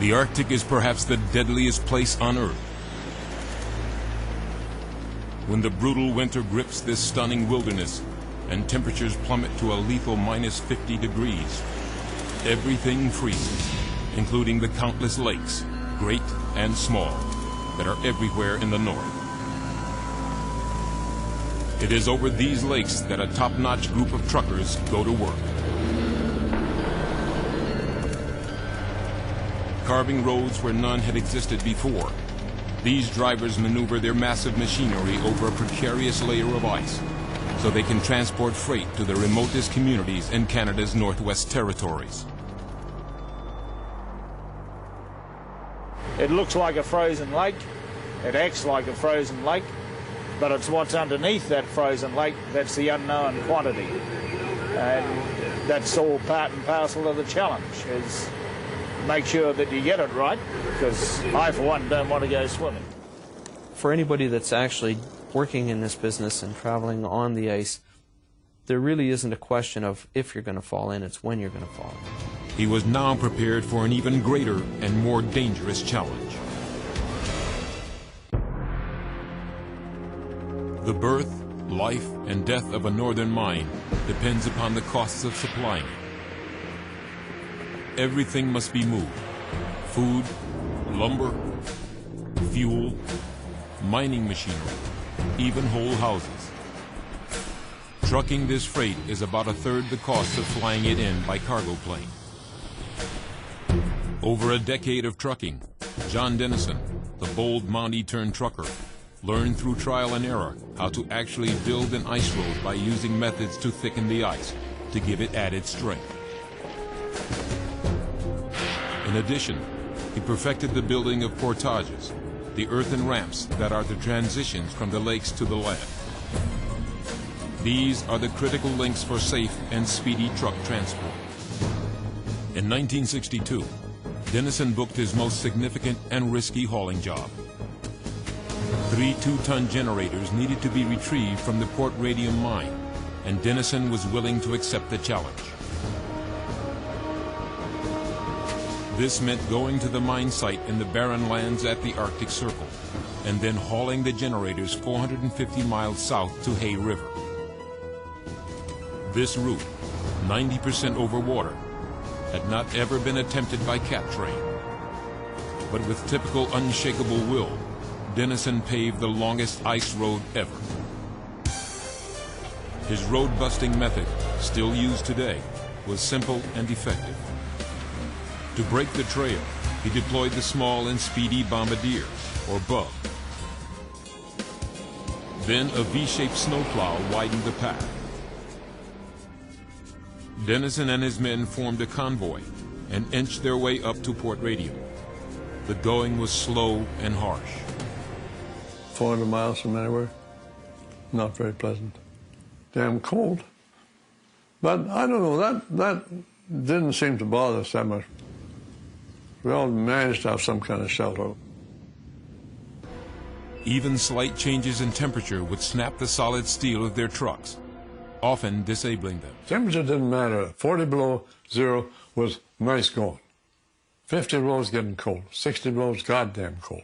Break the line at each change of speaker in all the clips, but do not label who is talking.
The Arctic is perhaps the deadliest place on Earth. When the brutal winter grips this stunning wilderness and temperatures plummet to a lethal -50 degrees, everything freezes, including the countless lakes, great and small, that are everywhere in the north. It is over these lakes that a top-notch group of truckers go to work. Carving roads where none had existed before, these drivers maneuver their massive machinery over a precarious layer of ice so they can transport freight to the remotest communities in Canada's Northwest Territories.
It looks like a frozen lake, it acts like a frozen lake, but it's what's underneath that frozen lake that's the unknown quantity. And that's all part and parcel of the challenge, is make sure that you get it right, because I, for one, don't want to go swimming.
For anybody that's actually working in this business and traveling on the ice, there really isn't a question of if you're going to fall in, it's when you're going to fall in.
He was now prepared for an even greater and more dangerous challenge. The birth, life, and death of a northern mine depends upon the costs of supplying it. Everything must be moved: food, lumber, fuel, mining machinery, even whole houses. Trucking this freight is about a third the cost of flying it in by cargo plane. Over a decade of trucking, John Dennison, the bold Mountie-turned trucker, learned through trial and error how to actually build an ice road by using methods to thicken the ice to give it added strength. In addition, he perfected the building of portages, the earthen ramps that are the transitions from the lakes to the land. These are the critical links for safe and speedy truck transport. In 1962, Dennison booked his most significant and risky hauling job. 3 2-ton generators needed to be retrieved from the Port Radium mine, and Dennison was willing to accept the challenge. This meant going to the mine site in the barren lands at the Arctic Circle, and then hauling the generators 450 miles south to Hay River. This route, 90% over water, had not ever been attempted by cat train. But with typical unshakable will, Dennison paved the longest ice road ever. His road-busting method, still used today, was simple and effective. To break the trail, he deployed the small and speedy bombardier, or bug. Then a V-shaped snowplow widened the path. Dennison and his men formed a convoy and inched their way up to Port Radium. The going was slow and harsh.
400 miles from anywhere. Not very pleasant. Damn cold. But I don't know, that didn't seem to bother us that much. We all managed to have some kind of shelter.
Even slight changes in temperature would snap the solid steel of their trucks, often disabling them.
Temperature didn't matter. 40 below zero was nice going. 50 below was getting cold. 60 below was goddamn cold.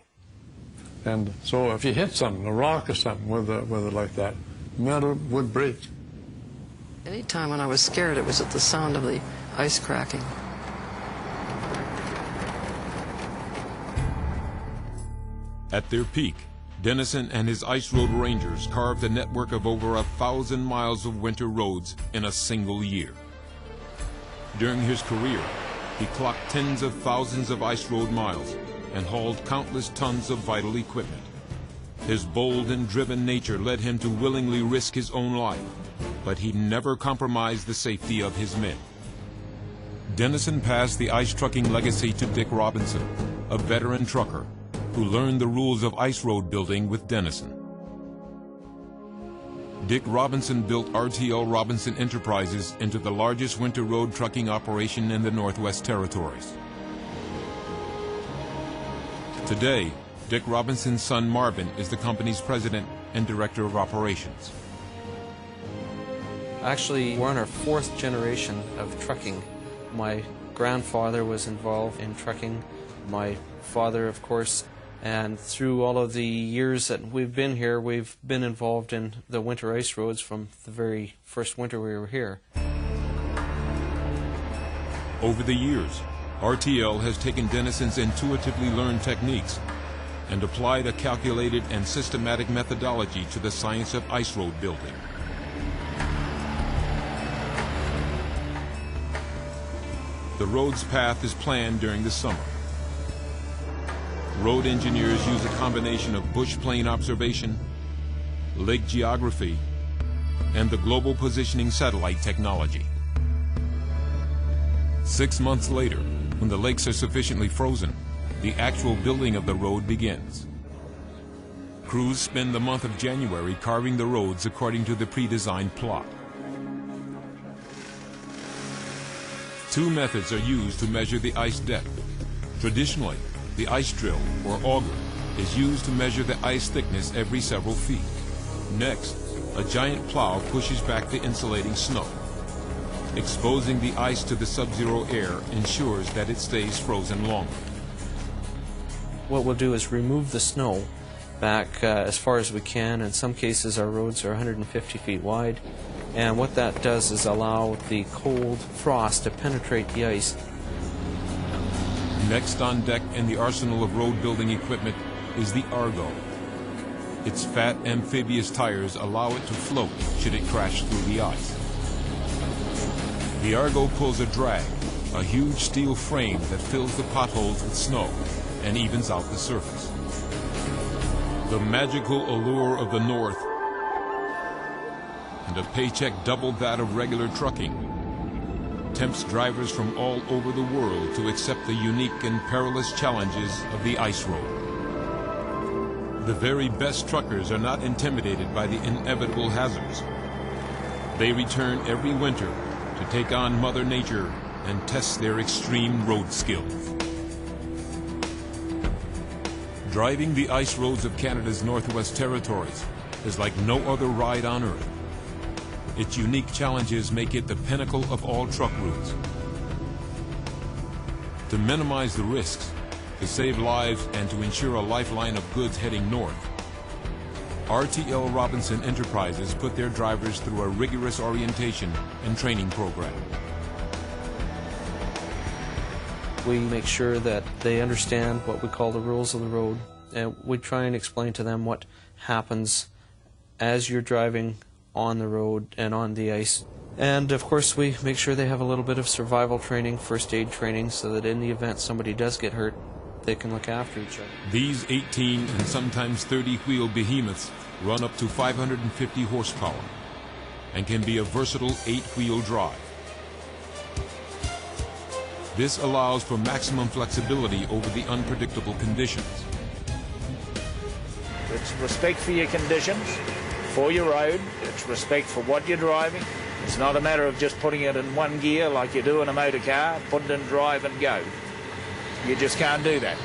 And so if you hit something, a rock or something with it like that, metal would break.
Anytime when I was scared, it was at the sound of the ice cracking.
At their peak, Dennison and his ice road rangers carved a network of over 1,000 miles of winter roads in a single year. During his career, he clocked tens of thousands of ice road miles and hauled countless tons of vital equipment. His bold and driven nature led him to willingly risk his own life, but he never compromised the safety of his men. Dennison passed the ice trucking legacy to Dick Robinson, a veteran trucker who learned the rules of ice road building with Dennison. Dick Robinson built RTL Robinson Enterprises into the largest winter road trucking operation in the Northwest Territories. Today, Dick Robinson's son Marvin is the company's president and director of operations.
Actually, we're on our 4th generation of trucking. My grandfather was involved in trucking, my father, of course, and through all of the years that we've been here, we've been involved in the winter ice roads from the very first winter we were here.
Over the years, RTL has taken Denison's intuitively learned techniques and applied a calculated and systematic methodology to the science of ice road building. The road's path is planned during the summer. Road engineers use a combination of bush plane observation, lake geography, and the global positioning satellite technology. 6 months later, when the lakes are sufficiently frozen, the actual building of the road begins. Crews spend the month of January carving the roads according to the pre-designed plot. 2 methods are used to measure the ice depth. Traditionally, the ice drill, or auger, is used to measure the ice thickness every several feet. Next, a giant plow pushes back the insulating snow. Exposing the ice to the sub-zero air ensures that it stays frozen longer.
What we'll do is remove the snow back as far as we can. In some cases, our roads are 150 feet wide, and what that does is allow the cold frost to penetrate the ice.
Next on deck in the arsenal of road building equipment is the Argo. Its fat amphibious tires allow it to float should it crash through the ice. The Argo pulls a drag, a huge steel frame that fills the potholes with snow and evens out the surface. The magical allure of the North and a paycheck double that of regular trucking tempts drivers from all over the world to accept the unique and perilous challenges of the ice road. The very best truckers are not intimidated by the inevitable hazards. They return every winter to take on Mother Nature and test their extreme road skills. Driving the ice roads of Canada's Northwest Territories is like no other ride on Earth. Its unique challenges make it the pinnacle of all truck routes. To minimize the risks, to save lives, and to ensure a lifeline of goods heading north, RTL Robinson Enterprises put their drivers through a rigorous orientation and training program.
We make sure that they understand what we call the rules of the road, and we try and explain to them what happens as you're driving on the road and on the ice. And of course we make sure they have a little bit of survival training, first aid training, so that in the event somebody does get hurt, they can look after each other.
These 18 and sometimes 30-wheel behemoths run up to 550 horsepower and can be a versatile 8-wheel drive. This allows for maximum flexibility over the unpredictable conditions.
It's respect for your conditions, for your road. It's respect for what you're driving. It's not a matter of just putting it in one gear like you do in a motor car, put it in drive and go. You just can't do that.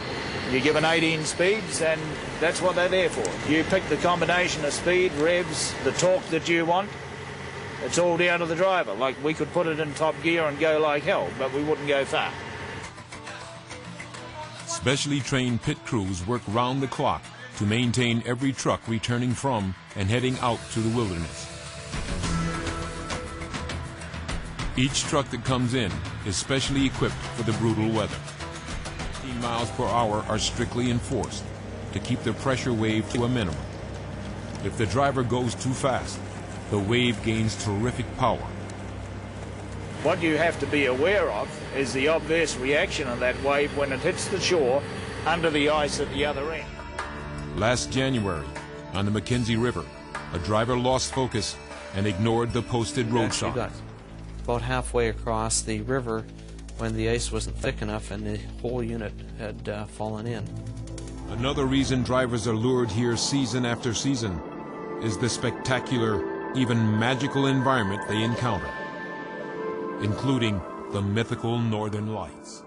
You're given 18 speeds, and that's what they're there for. You pick the combination of speed, revs, the torque that you want. It's all down to the driver. Like, we could put it in top gear and go like hell, but we wouldn't go far.
Specially trained pit crews work round the clock to maintain every truck returning from and heading out to the wilderness. Each truck that comes in is specially equipped for the brutal weather. 15 miles per hour are strictly enforced to keep the pressure wave to a minimum. If the driver goes too fast, the wave gains terrific power.
What you have to be aware of is the obvious reaction of that wave when it hits the shore under the ice at the other end.
Last January, on the Mackenzie River, a driver lost focus and ignored the posted road sign.
Got about halfway across the river when the ice wasn't thick enough and the whole unit had fallen in.
Another reason drivers are lured here season after season is the spectacular, even magical environment they encounter, including the mythical Northern Lights.